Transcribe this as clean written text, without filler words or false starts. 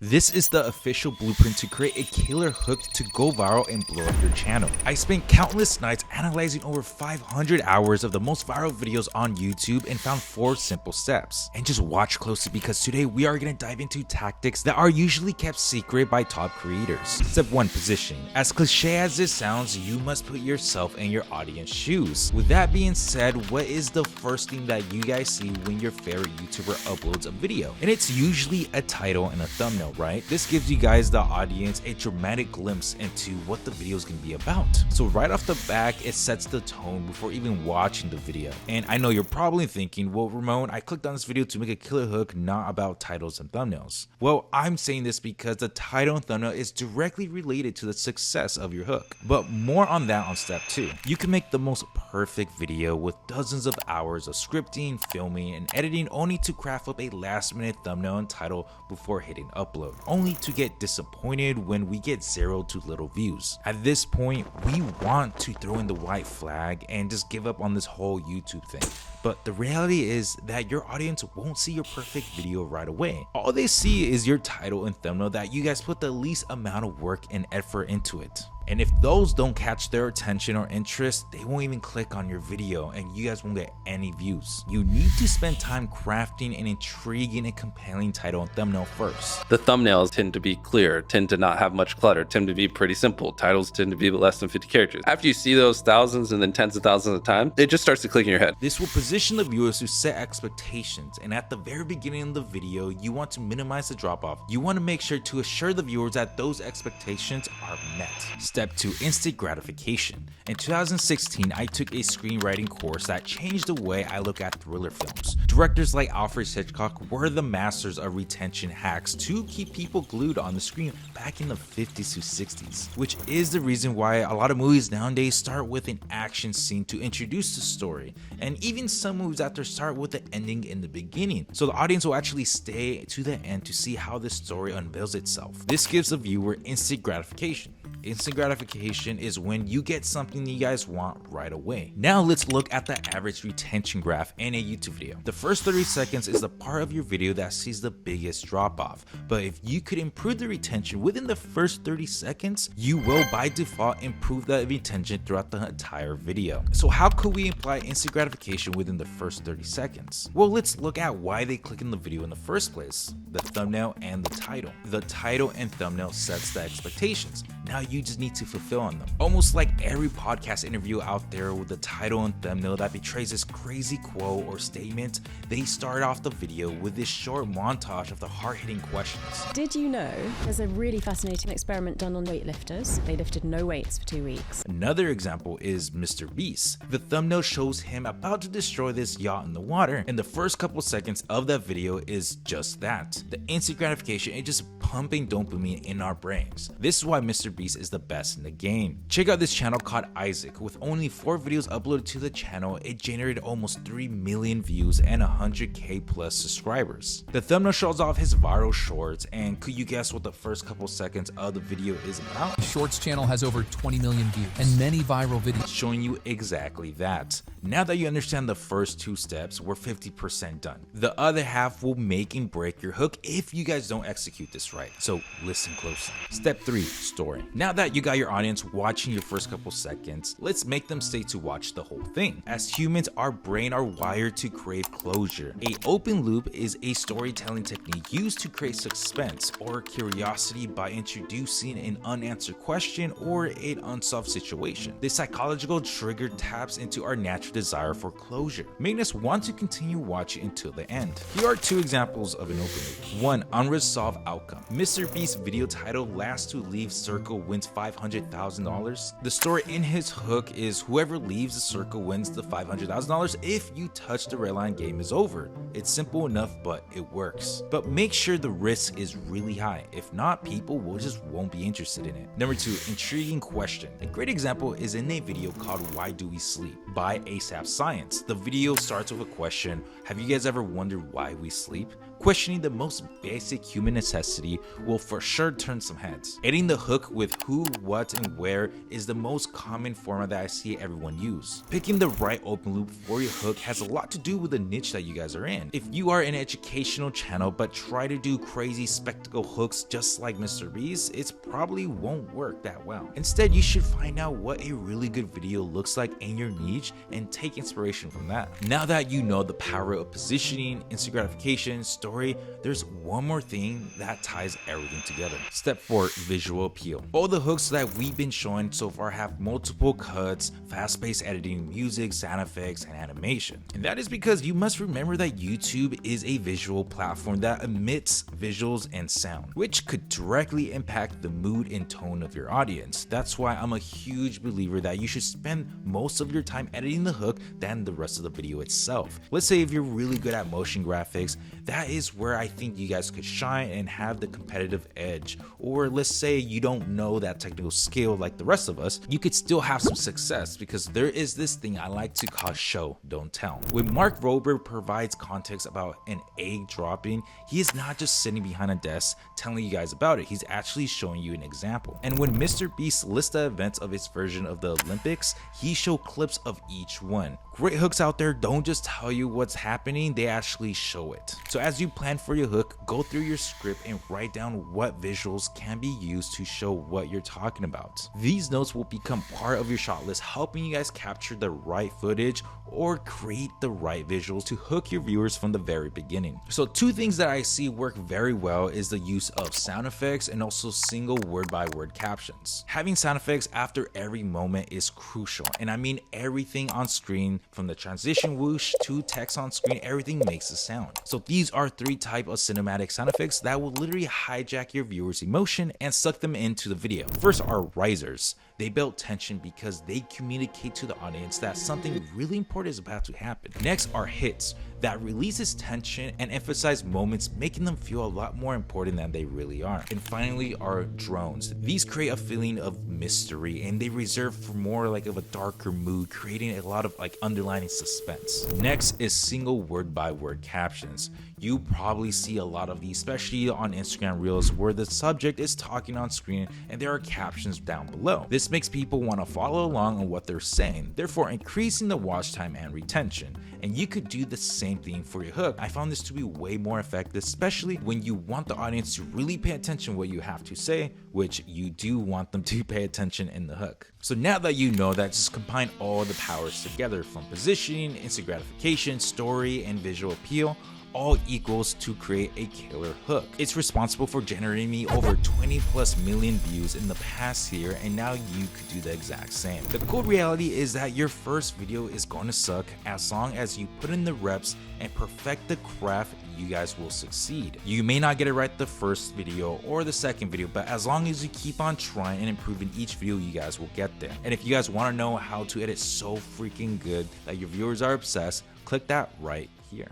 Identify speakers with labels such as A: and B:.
A: This is the official blueprint to create a killer hook to go viral and blow up your channel. I spent countless nights analyzing over 500 hours of the most viral videos on YouTube and found 4 simple steps. And just watch closely because today we are going to dive into tactics that are usually kept secret by top creators. Step 1. Positioning. As cliche as this sounds, you must put yourself in your audience's shoes. With that being said, what is the first thing that you guys see when your favorite YouTuber uploads a video? And it's usually a title and a thumbnail, right? This gives you guys, the audience, a dramatic glimpse into what the video is going to be about. So right off the back, it sets the tone before even watching the video. And I know you're probably thinking, well, Ramon, I clicked on this video to make a killer hook, not about titles and thumbnails. Well, I'm saying this because the title and thumbnail is directly related to the success of your hook. But more on that on step 2. You can make the most perfect video with dozens of hours of scripting, filming, and editing only to craft up a last-minute thumbnail and title before hitting upload, only to get disappointed when we get 0 to little views. At this point, we want to throw in the white flag and just give up on this whole YouTube thing. But the reality is that your audience won't see your perfect video right away. All they see is your title and thumbnail that you guys put the least amount of work and effort into it. And if those don't catch their attention or interest, they won't even click on your video and you guys won't get any views. You need to spend time crafting an intriguing and compelling title and thumbnail first.
B: The thumbnails tend to be clear, tend to not have much clutter, tend to be pretty simple. Titles tend to be less than 50 characters. After you see those thousands and then tens of thousands of times, it just starts to click in your head.
A: This will position the viewers to set expectations, and at the very beginning of the video, you want to minimize the drop-off. You want to make sure to assure the viewers that those expectations are met. Step 2. Instant gratification. In 2016, I took a screenwriting course that changed the way I look at thriller films. Directors like Alfred Hitchcock were the masters of retention hacks to keep people glued on the screen back in the 50s to 60s, which is the reason why a lot of movies nowadays start with an action scene to introduce the story, and even some movies after start with the ending in the beginning, so the audience will actually stay to the end to see how the story unveils itself. This gives the viewer instant gratification. Instant gratification is when you get something you guys want right away. Now let's look at the average retention graph in a YouTube video. The first 30 seconds is the part of your video that sees the biggest drop off, but if you could improve the retention within the first 30 seconds, you will by default improve that retention throughout the entire video. So how could we imply instant gratification within the first 30 seconds? Well, let's look at why they click in the video in the first place. The thumbnail and the title. The title and thumbnail sets the expectations. Now you just need to fulfill on them. Almost like every podcast interview out there with the title and thumbnail that betrays this crazy quote or statement, they start off the video with this short montage of the hard-hitting questions.
C: Did you know there's a really fascinating experiment done on weightlifters? They lifted no weights for 2 weeks.
A: Another example is Mr. Beast. The thumbnail shows him about to destroy this yacht in the water, and the first couple seconds of that video is just that. The instant gratification is just pumping dopamine in our brains. This is why Mr. Beast is the best in the game. Check out this channel called Isaac. With only 4 videos uploaded to the channel, it generated almost 3 million views and 100k plus subscribers. The thumbnail shows off his viral shorts, and could you guess what the first couple seconds of the video is about?
D: Shorts channel has over 20 million views and many viral videos
A: showing you exactly that. Now that you understand the first 2 steps, we're 50% done. The other half will make and break your hook if you guys don't execute this right. So listen closely. Step 3. Story. Now that you got your audience watching your first couple seconds, let's make them stay to watch the whole thing. As humans, our brain are wired to crave closure. A open loop is a storytelling technique used to create suspense or curiosity by introducing an unanswered question or an unsolved situation. This psychological trigger taps into our natural desire for closure, making us want to continue watching until the end. Here are 2 examples of an open loop. 1. Unresolved outcome. Mr. Beast's video title, Last to Leave Circle wins $500,000. The story in his hook is whoever leaves the circle wins the $500,000. If you touch the red line, game is over. It's simple enough, but it works. But make sure the risk is really high. If not, people won't be interested in it. Number 2. Intriguing question. A great example is in a video called Why Do We Sleep by ASAP Science. The video starts with a question: have you guys ever wondered why we sleep? Questioning the most basic human necessity will for sure turn some heads. Editing the hook with who, what, and where is the most common format that I see everyone use. Picking the right open loop for your hook has a lot to do with the niche that you guys are in. If you are an educational channel but try to do crazy spectacle hooks just like Mr. Beast, it probably won't work that well. Instead, you should find out what a really good video looks like in your niche and take inspiration from that. Now that you know the power of positioning, instant gratification, story, there's one more thing that ties everything together. Step 4, visual appeal. All the hooks that we've been showing so far have multiple cuts, fast-paced editing, music, sound effects, and animation. And that is because you must remember that YouTube is a visual platform that emits visuals and sound, which could directly impact the mood and tone of your audience. That's why I'm a huge believer that you should spend most of your time editing the hook than the rest of the video itself. Let's say if you're really good at motion graphics, that is where I think you guys could shine and have the competitive edge. Or let's say you don't know that technical skill like the rest of us, you could still have some success because there is this thing I like to call show, don't tell. When Mark Rober provides context about an egg dropping, he is not just sitting behind a desk telling you guys about it, he's actually showing you an example. And when Mr. Beast lists the events of his version of the Olympics, he showed clips of each one. Great hooks out there don't just tell you what's happening, they actually show it. So as you plan for your hook, go through your script and write down what visuals can be used to show what you're talking about. These notes will become part of your shot list, helping you guys capture the right footage or create the right visuals to hook your viewers from the very beginning. So 2 things that I see work very well is the use of sound effects and also single word by word captions. Having sound effects after every moment is crucial, and I mean everything on screen, from the transition whoosh to text on screen, everything makes a sound. So these are 3 types of cinematic sound effects that will literally hijack your viewers' emotion and suck them into the video. First are risers. They build tension because they communicate to the audience that something really important is about to happen. Next are hits that releases tension and emphasize moments, making them feel a lot more important than they really are. And finally are drones. These create a feeling of mystery and they reserve for more like of a darker mood, creating a lot of like underlining suspense. Next is single word by word captions. You probably see a lot of these, especially on Instagram Reels, where the subject is talking on screen and there are captions down below. This makes people want to follow along on what they're saying, therefore increasing the watch time and retention. And you could do the same thing for your hook. I found this to be way more effective, especially when you want the audience to really pay attention to what you have to say, which you do want them to pay attention in the hook. So now that you know that, just combine all the powers together, from positioning, instant gratification, story, and visual appeal, all equals to create a killer hook. It's responsible for generating me over 20+ million views in the past year, and now you could do the exact same. The cool reality is that your first video is going to suck. As long as you put in the reps and perfect the craft, you guys will succeed. You may not get it right the first video or the second video, but as long as you keep on trying and improving each video, you guys will get there. And if you guys want to know how to edit so freaking good that your viewers are obsessed, click that right here.